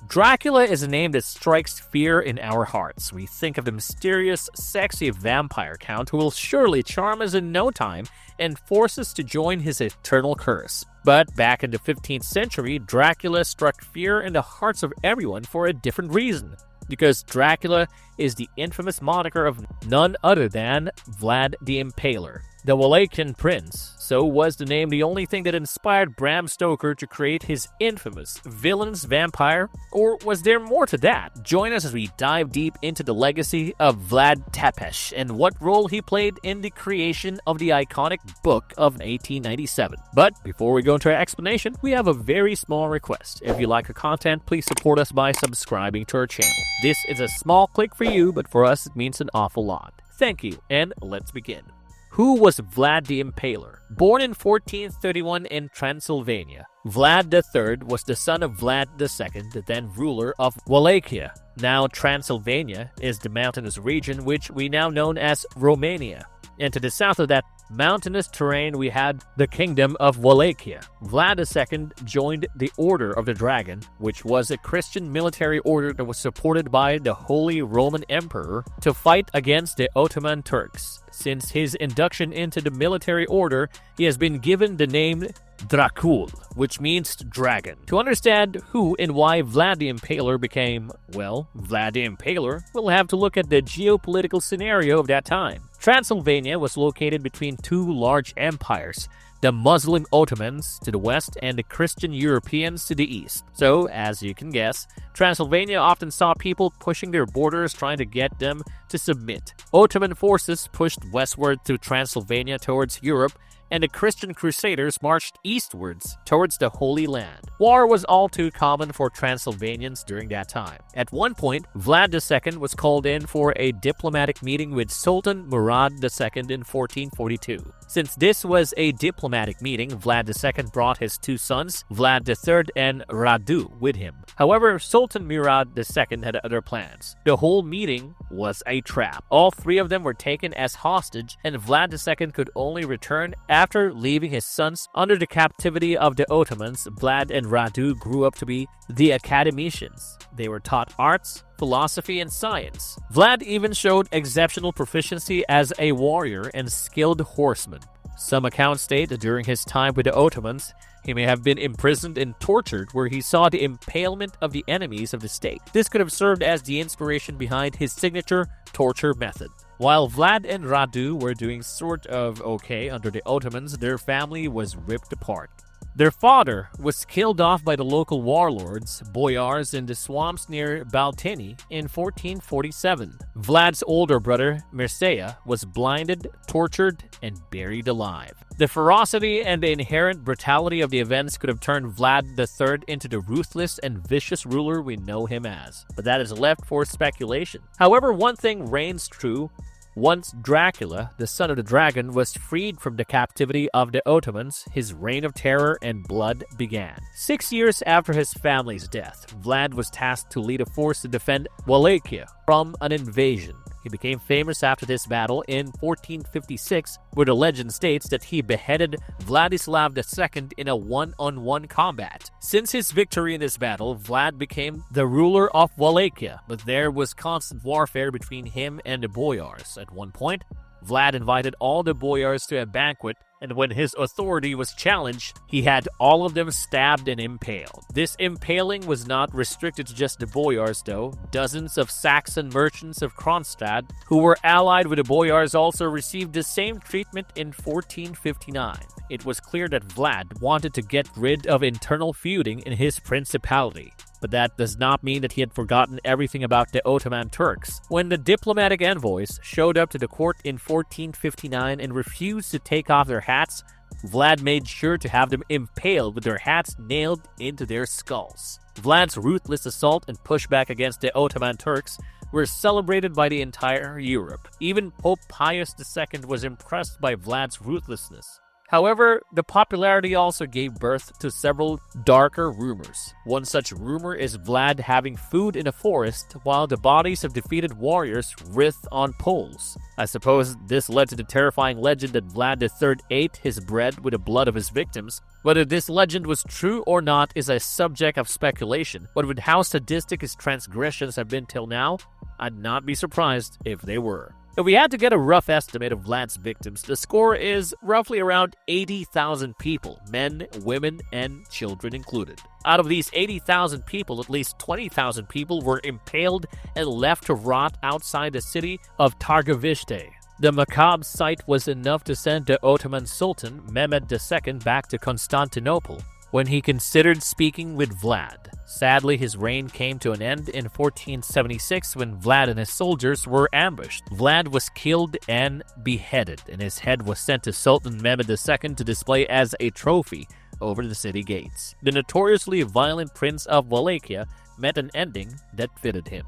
Dracula is a name that strikes fear in our hearts. We think of the mysterious, sexy vampire count who will surely charm us in no time and force us to join his eternal curse. But back in the 15th century, Dracula struck fear in the hearts of everyone for a different reason. Because Dracula is the infamous moniker of none other than Vlad the Impaler, the Wallachian prince. So was the name the only thing that inspired Bram Stoker to create his infamous villainous vampire? Or was there more to that? Join us as we dive deep into the legacy of Vlad Tepes and what role he played in the creation of the iconic book of 1897. But before we go into our explanation, we have a very small request. If you like our content, please support us by subscribing to our channel. This is a small click for you, but for us it means an awful lot. Thank you, and let's begin. Who was Vlad the Impaler? Born in 1431 in Transylvania, Vlad III was the son of Vlad II, the then ruler of Wallachia. Now Transylvania is the mountainous region which we now know as Romania. And to the south of that mountainous terrain we had the kingdom of Wallachia. Vlad II joined the Order of the Dragon, which was a Christian military order that was supported by the Holy Roman Emperor to fight against the Ottoman Turks. Since his induction into the military order, he has been given the name Dracula, which means dragon. To understand who and why Vlad the Impaler became, well, Vlad the Impaler, we'll have to look at the geopolitical scenario of that time. Transylvania was located between two large empires, the Muslim Ottomans to the west and the Christian Europeans to the east. So, as you can guess, Transylvania often saw people pushing their borders trying to get them to submit. Ottoman forces pushed westward through Transylvania towards Europe, and the Christian Crusaders marched eastwards towards the Holy Land. War was all too common for Transylvanians during that time. At one point, Vlad II was called in for a diplomatic meeting with Sultan Murad II in 1442. Since this was a diplomatic meeting, Vlad II brought his two sons, Vlad III and Radu, with him. However, Sultan Murad II had other plans. The whole meeting was a trap. All three of them were taken as hostage, and Vlad II could only return after leaving his sons under the captivity of the Ottomans. Vlad and Radu grew up to be the academicians. They were taught arts, philosophy, and science. Vlad even showed exceptional proficiency as a warrior and skilled horseman. Some accounts state that during his time with the Ottomans, he may have been imprisoned and tortured where he saw the impalement of the enemies of the state. This could have served as the inspiration behind his signature torture method. While Vlad and Radu were doing sort of okay under the Ottomans, their family was ripped apart. Their father was killed off by the local warlords, boyars, in the swamps near Baltini in 1447. Vlad's older brother, Mircea, was blinded, tortured, and buried alive. The ferocity and the inherent brutality of the events could have turned Vlad III into the ruthless and vicious ruler we know him as, but that is left for speculation. However, one thing reigns true. Once Dracula, the son of the dragon, was freed from the captivity of the Ottomans, his reign of terror and blood began. 6 years after his family's death, Vlad was tasked to lead a force to defend Wallachia from an invasion. He became famous after this battle in 1456, where the legend states that he beheaded Vladislav II in a one-on-one combat. Since his victory in this battle, Vlad became the ruler of Wallachia, but there was constant warfare between him and the boyars. At one point, Vlad invited all the boyars to a banquet, and when his authority was challenged, he had all of them stabbed and impaled. This impaling was not restricted to just the boyars, though. Dozens of Saxon merchants of Kronstadt, who were allied with the boyars, also received the same treatment in 1459. It was clear that Vlad wanted to get rid of internal feuding in his principality. But that does not mean that he had forgotten everything about the Ottoman Turks. When the diplomatic envoys showed up to the court in 1459 and refused to take off their hats, Vlad made sure to have them impaled with their hats nailed into their skulls. Vlad's ruthless assault and pushback against the Ottoman Turks were celebrated by the entire Europe. Even Pope Pius II was impressed by Vlad's ruthlessness. However, the popularity also gave birth to several darker rumors. One such rumor is Vlad having food in a forest while the bodies of defeated warriors writhed on poles. I suppose this led to the terrifying legend that Vlad III ate his bread with the blood of his victims. Whether this legend was true or not is a subject of speculation, but with how sadistic his transgressions have been till now, I'd not be surprised if they were. If we had to get a rough estimate of Vlad's victims, the score is roughly around 80,000 people, men, women, and children included. Out of these 80,000 people, at least 20,000 people were impaled and left to rot outside the city of Targovishte. The macabre sight was enough to send the Ottoman Sultan Mehmed II back to Constantinople when he considered speaking with Vlad. Sadly, his reign came to an end in 1476 when Vlad and his soldiers were ambushed. Vlad was killed and beheaded, and his head was sent to Sultan Mehmed II to display as a trophy over the city gates. The notoriously violent Prince of Wallachia met an ending that fitted him.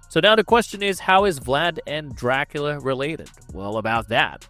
So now the question is, how is Vlad and Dracula related? Well, about that.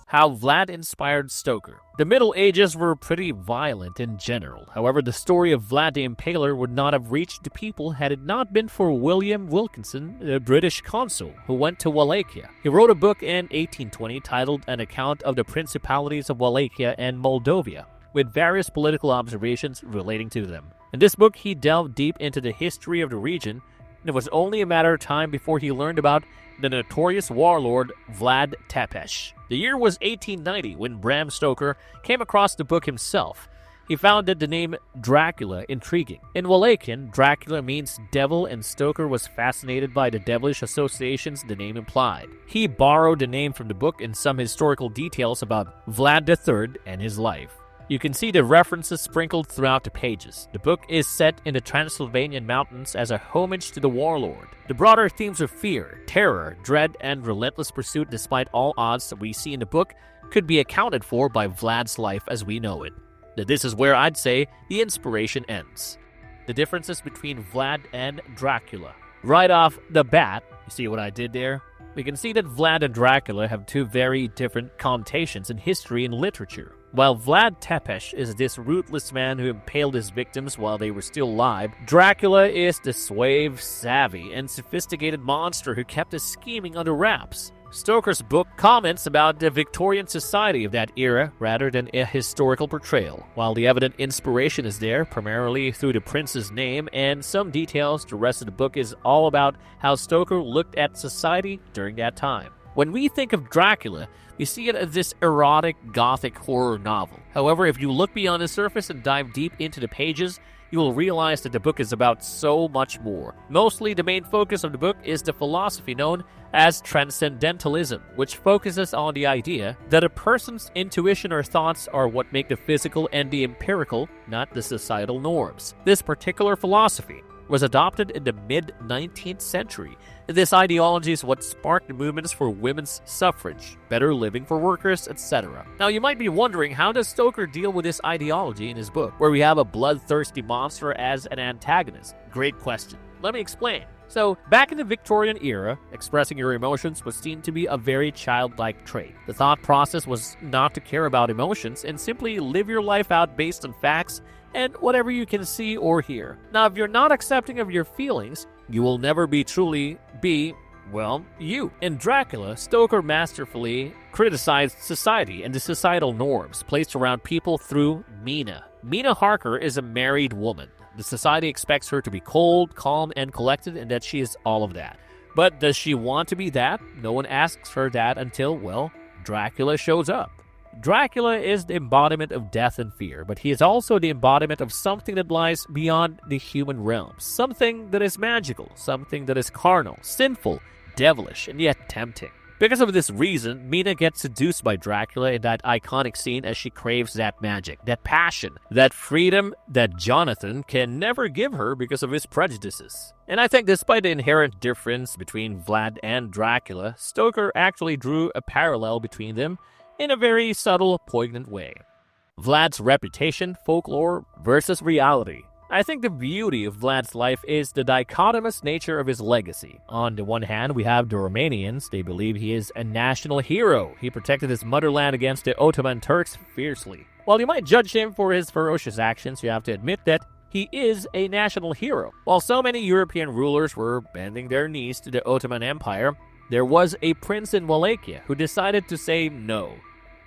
How Vlad inspired Stoker. The Middle Ages were pretty violent in general. However, the story of Vlad the Impaler would not have reached the people had it not been for William Wilkinson, the British consul, who went to Wallachia. He wrote a book in 1820 titled An Account of the Principalities of Wallachia and Moldavia, with various political observations relating to them. In this book, he delved deep into the history of the region, and it was only a matter of time before he learned about the notorious warlord Vlad Tepes. The year was 1890 when Bram Stoker came across the book himself. He found the name Dracula intriguing. In Wallachian, Dracula means devil, and Stoker was fascinated by the devilish associations the name implied. He borrowed the name from the book and some historical details about Vlad III and his life. You can see the references sprinkled throughout the pages. The book is set in the Transylvanian mountains as a homage to the warlord. The broader themes of fear, terror, dread, and relentless pursuit despite all odds that we see in the book could be accounted for by Vlad's life as we know it. This is where I'd say the inspiration ends. The differences between Vlad and Dracula. Right off the bat, you see what I did there? We can see that Vlad and Dracula have two very different connotations in history and literature. While Vlad Tepes is this ruthless man who impaled his victims while they were still alive, Dracula is the suave, savvy, and sophisticated monster who kept his scheming under wraps. Stoker's book comments about the Victorian society of that era rather than a historical portrayal. While the evident inspiration is there, primarily through the prince's name and some details, the rest of the book is all about how Stoker looked at society during that time. When we think of Dracula, we see it as this erotic, gothic horror novel. However, if you look beyond the surface and dive deep into the pages, you will realize that the book is about so much more. Mostly, the main focus of the book is the philosophy known as transcendentalism, which focuses on the idea that a person's intuition or thoughts are what make the physical and the empirical, not the societal norms. This particular philosophy was adopted in the mid-19th century. This ideology is what sparked the movements for women's suffrage, better living for workers, etc. Now, you might be wondering, how does Stoker deal with this ideology in his book, where we have a bloodthirsty monster as an antagonist? Great question. Let me explain. So, back in the Victorian era, expressing your emotions was seen to be a very childlike trait. The thought process was not to care about emotions and simply live your life out based on facts and whatever you can see or hear. Now, if you're not accepting of your feelings, you will never truly be, well, you. In Dracula, Stoker masterfully criticized society and the societal norms placed around people through Mina. Mina Harker is a married woman. The society expects her to be cold, calm, and collected, and that she is all of that. But does she want to be that? No one asks her that until, well, Dracula shows up. Dracula is the embodiment of death and fear, but he is also the embodiment of something that lies beyond the human realm, something that is magical, something that is carnal, sinful, devilish, and yet tempting. Because of this reason, Mina gets seduced by Dracula in that iconic scene as she craves that magic, that passion, that freedom that Jonathan can never give her because of his prejudices. And I think despite the inherent difference between Vlad and Dracula, Stoker actually drew a parallel between them in a very subtle, poignant way. Vlad's reputation, folklore versus reality. I think the beauty of Vlad's life is the dichotomous nature of his legacy. On the one hand, we have the Romanians. They believe he is a national hero. He protected his motherland against the Ottoman Turks fiercely. While you might judge him for his ferocious actions, you have to admit that he is a national hero. While so many European rulers were bending their knees to the Ottoman Empire, there was a prince in Wallachia who decided to say no.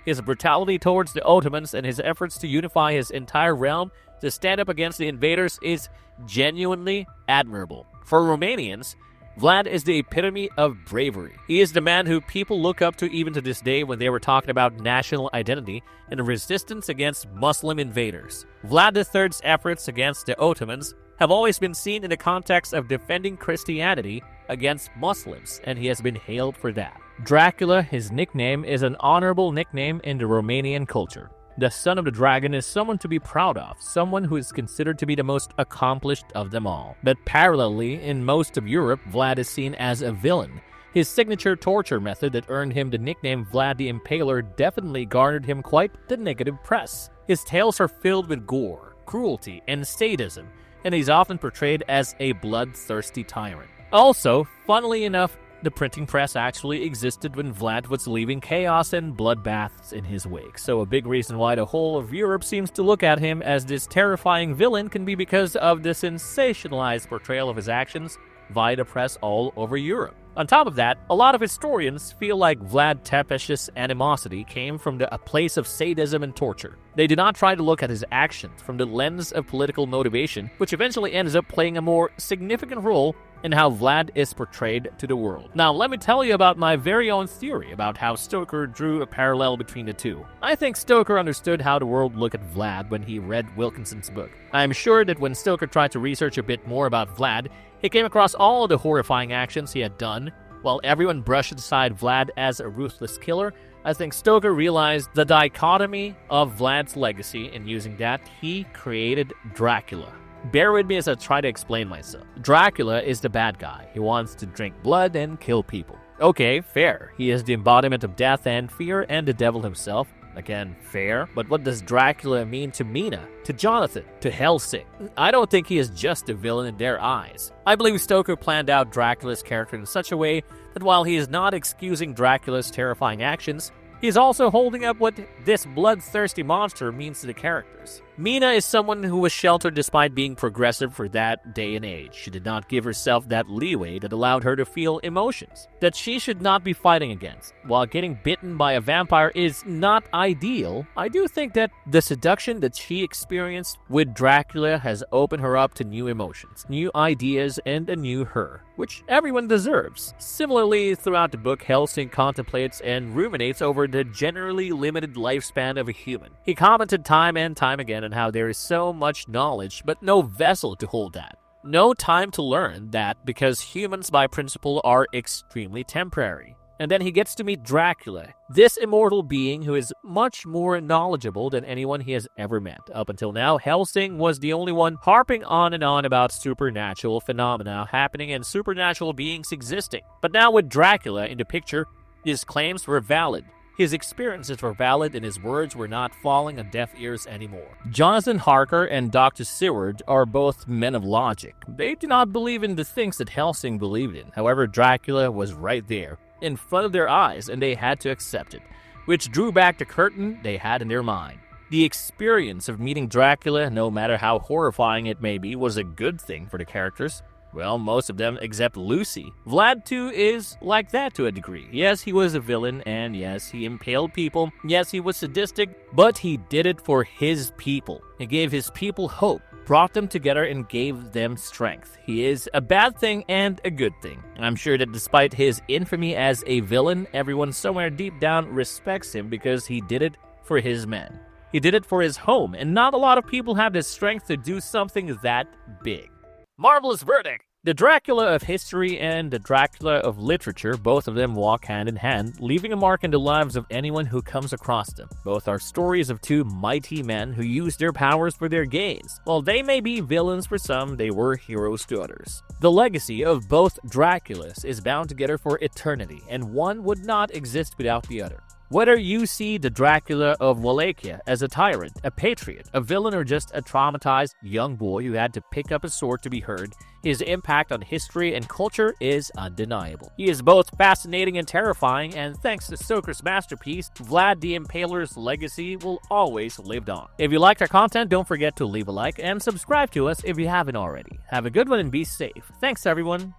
His brutality towards the Ottomans and his efforts to unify his entire realm to stand up against the invaders is genuinely admirable. For Romanians, Vlad is the epitome of bravery. He is the man who people look up to even to this day when they were talking about national identity and the resistance against Muslim invaders. Vlad III's efforts against the Ottomans have always been seen in the context of defending Christianity against Muslims, and he has been hailed for that. Dracula, his nickname, is an honorable nickname in the Romanian culture. The son of the dragon is someone to be proud of, someone who is considered to be the most accomplished of them all. But parallelly, in most of Europe, Vlad is seen as a villain. His signature torture method that earned him the nickname Vlad the Impaler definitely garnered him quite the negative press. His tales are filled with gore, cruelty, and sadism, and he's often portrayed as a bloodthirsty tyrant. Also, funnily enough, the printing press actually existed when Vlad was leaving chaos and bloodbaths in his wake, so a big reason why the whole of Europe seems to look at him as this terrifying villain can be because of the sensationalized portrayal of his actions via the press all over Europe. On top of that, a lot of historians feel like Vlad Tepes' animosity came from a place of sadism and torture. They do not try to look at his actions from the lens of political motivation, which eventually ends up playing a more significant role in how Vlad is portrayed to the world. Now, let me tell you about my very own theory about how Stoker drew a parallel between the two. I think Stoker understood how the world looked at Vlad when he read Wilkinson's book. I am sure that when Stoker tried to research a bit more about Vlad, he came across all the horrifying actions he had done. While everyone brushed aside Vlad as a ruthless killer, I think Stoker realized the dichotomy of Vlad's legacy, and using that, he created Dracula. Bear with me as I try to explain myself. Dracula is the bad guy. He wants to drink blood and kill people. Okay, fair. He is the embodiment of death and fear and the devil himself. Again, fair. But what does Dracula mean to Mina, to Jonathan, to Helsing? I don't think he is just a villain in their eyes. I believe Stoker planned out Dracula's character in such a way that while he is not excusing Dracula's terrifying actions, he is also holding up what this bloodthirsty monster means to the characters. Mina is someone who was sheltered despite being progressive for that day and age. She did not give herself that leeway that allowed her to feel emotions that she should not be fighting against. While getting bitten by a vampire is not ideal, I do think that the seduction that she experienced with Dracula has opened her up to new emotions, new ideas, and a new her, which everyone deserves. Similarly, throughout the book, Helsing contemplates and ruminates over the generally limited lifespan of a human. He commented time and time again on how there is so much knowledge, but no vessel to hold that. No time to learn that because humans by principle are extremely temporary. And then he gets to meet Dracula, this immortal being who is much more knowledgeable than anyone he has ever met. Up until now, Helsing was the only one harping on and on about supernatural phenomena happening and supernatural beings existing. But now with Dracula in the picture, his claims were valid. His experiences were valid and his words were not falling on deaf ears anymore. Jonathan Harker and Dr. Seward are both men of logic. They do not believe in the things that Helsing believed in. However, Dracula was right there, in front of their eyes, and they had to accept it, which drew back the curtain they had in their mind. The experience of meeting Dracula, no matter how horrifying it may be, was a good thing for the characters. Well, most of them except Lucy. Vlad too is like that to a degree. Yes, he was a villain, and yes, he impaled people. Yes, he was sadistic, but he did it for his people. He gave his people hope, brought them together, and gave them strength. He is a bad thing and a good thing. I'm sure that despite his infamy as a villain, everyone somewhere deep down respects him because he did it for his men. He did it for his home, and not a lot of people have the strength to do something that big. Marvelous verdict! The Dracula of history and the Dracula of literature, both of them walk hand in hand, leaving a mark in the lives of anyone who comes across them. Both are stories of two mighty men who used their powers for their gains. While they may be villains for some, they were heroes to others. The legacy of both Draculas is bound together for eternity, and one would not exist without the other. Whether you see the Dracula of Wallachia as a tyrant, a patriot, a villain, or just a traumatized young boy who had to pick up a sword to be heard, his impact on history and culture is undeniable. He is both fascinating and terrifying, and thanks to Stoker's masterpiece, Vlad the Impaler's legacy will always live on. If you liked our content, don't forget to leave a like and subscribe to us if you haven't already. Have a good one and be safe. Thanks, everyone.